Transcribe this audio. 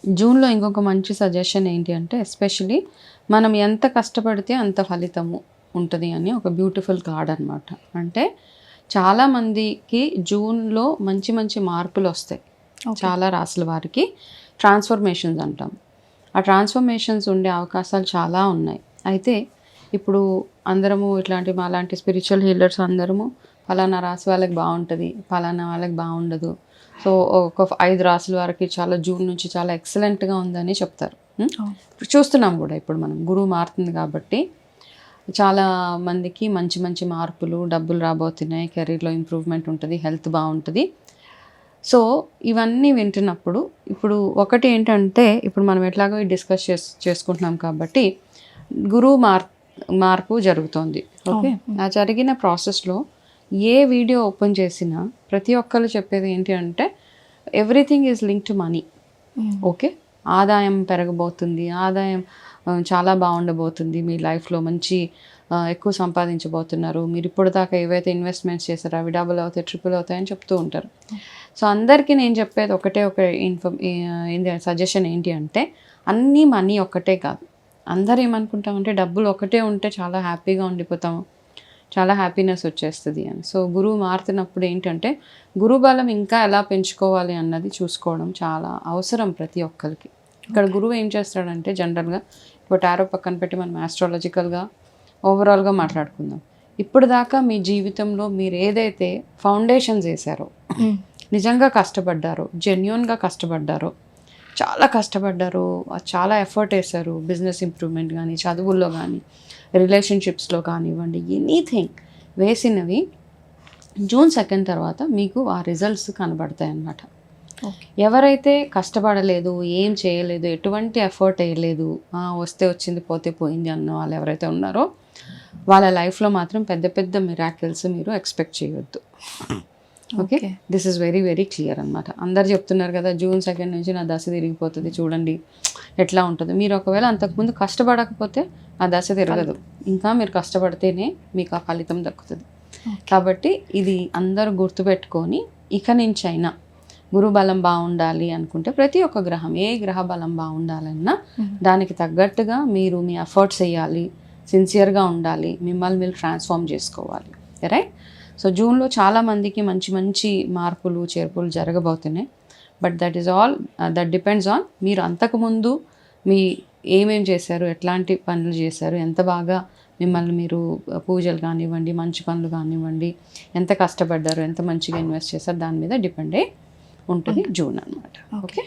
జూన్లో ఇంకొక మంచి సజెషన్ ఏంటి అంటే ఎస్పెషలీ మనం ఎంత కష్టపడితే అంత ఫలితము ఉంటుంది అని ఒక బ్యూటిఫుల్ కార్డ్ అనమాట. అంటే చాలామందికి జూన్లో మంచి మంచి మార్పులు వస్తాయి. చాలా రాసుల వారికి ట్రాన్స్ఫర్మేషన్స్ అంటాం. ఆ ట్రాన్స్ఫర్మేషన్స్ ఉండే అవకాశాలు చాలా ఉన్నాయి. అయితే ఇప్పుడు అందరము ఇట్లాంటి మాలాంటి స్పిరిచువల్ హీలర్స్ అందరము ఫలానా రాశి వాళ్ళకి బాగుంటుంది, ఫలానా వాళ్ళకి బాగుండదు, సో ఒక 5 రాసుల వారికి చాలా జూన్ నుంచి చాలా ఎక్సలెంట్గా ఉందని చెప్తారు. ఇప్పుడు చూస్తున్నాం కూడా, ఇప్పుడు మనం గురువు మారుతుంది కాబట్టి చాలా మందికి మంచి మంచి మార్పులు, డబ్బులు రాబోతున్నాయి, కెరీర్లో ఇంప్రూవ్మెంట్ ఉంటుంది, హెల్త్ బాగుంటుంది. సో ఇవన్నీ వింటున్నప్పుడు ఇప్పుడు ఒకటి ఏంటంటే, ఇప్పుడు మనం ఎట్లాగో డిస్కస్ చేసుకుంటున్నాం కాబట్టి గురువు మార్పు జరుగుతోంది. ఓకే, ఆ జరిగిన ప్రాసెస్లో ఏ వీడియో ఓపెన్ చేసినా ప్రతి ఒక్కరు చెప్పేది ఏంటి అంటే everything is link to money. Okay, ఆదాయం పెరగబోతుంది, ఆదాయం చాలా బాగుండబోతుంది, మీ లైఫ్లో మంచి ఎక్కువ సంపాదించబోతున్నారు, మీరు ఇప్పుడు దాకా ఏవైతే ఇన్వెస్ట్మెంట్స్ చేశారో అవి డబుల్ అవుతాయి, ట్రిపుల్ అవుతాయని చెప్తూ ఉంటారు. సో అందరికీ నేను చెప్పేది ఒకటే ఒక సజెషన్ ఏంటి అంటే, అన్నీ మనీ ఒక్కటే కాదు. అందరూ ఏమనుకుంటామంటే డబ్బులు ఒకటే ఉంటే చాలా హ్యాపీగా ఉండిపోతాము, చాలా హ్యాపీనెస్ వచ్చేస్తుంది అని. సో గురువు మారుతున్నప్పుడు ఏంటంటే గురువు బలం ఇంకా ఎలా పెంచుకోవాలి అన్నది చూసుకోవడం చాలా అవసరం ప్రతి ఒక్కరికి. ఇక్కడ గురువు ఏం చేస్తాడంటే జనరల్గా ఇప్పుడు టారో పక్కన పెట్టి మనం ఆస్ట్రాలజికల్గా ఓవరాల్గా మాట్లాడుకుందాం. ఇప్పుడు దాకా మీ జీవితంలో మీరు ఏదైతే ఫౌండేషన్స్ వేసారో, నిజంగా కష్టపడ్డారో, జెన్యూన్గా కష్టపడ్డారో, చాలా కష్టపడ్డారు, చాలా ఎఫర్ట్ వేశారు, బిజినెస్ ఇంప్రూవ్మెంట్ కానీ, చదువుల్లో కానీ, రిలేషన్షిప్స్లో కానివ్వండి, ఎనీథింగ్ వేసినవి జూన్ 2 తర్వాత మీకు ఆ రిజల్ట్స్ కనబడతాయి అన్నమాట. ఎవరైతే కష్టపడలేదు, ఏం చేయలేదు, ఎటువంటి ఎఫర్ట్ వేయలేదు, వస్తే వచ్చింది పోతే పోయింది అన్న వాళ్ళు ఎవరైతే ఉన్నారో వాళ్ళ లైఫ్లో మాత్రం పెద్ద పెద్ద మిరాకిల్స్ మీరు ఎక్స్పెక్ట్ చేయొద్దు. Okay, this is very very clear అనమాట. అందరు చెప్తున్నారు కదా జూన్ 2 నుంచి నా దశ తిరిగిపోతుంది, చూడండి ఎట్లా ఉంటుందో. మీరు ఒకవేళ అంతకుముందు కష్టపడకపోతే ఆ దశ తిరగదు, ఇంకా మీరు కష్టపడితేనే మీకు ఆ ఫలితం దక్కుతుంది. కాబట్టి ఇది అందరూ గుర్తుపెట్టుకొని ఇక నుంచి అయినా గురు బలం బాగుండాలి అనుకుంటే ప్రతి ఒక్క గ్రహం, ఏ గ్రహ బలం బాగుండాలన్నా దానికి తగ్గట్టుగా మీరు మీ ఎఫర్ట్స్ వేయాలి, సిన్సియర్గా ఉండాలి, మిమ్మల్ని మీరు ట్రాన్స్ఫార్మ్ చేసుకోవాలి. రైట్? సో జూన్లో చాలామందికి మంచి మంచి మార్పులు చేర్పులు జరగబోతున్నాయి. But that is all that depends on మీరు అంతకుముందు మీ ఏమేం చేశారు, ఎట్లాంటి పనులు చేశారు, ఎంత బాగా మిమ్మల్ని మీరు పూజలు కానివ్వండి, మంచి పనులు కానివ్వండి, ఎంత కష్టపడ్డారు, ఎంత మంచిగా ఇన్వెస్ట్ చేశారు, దాని మీద డిపెండ్ అయ్యి ఉంటుంది జూన్ అనమాట. ఓకే.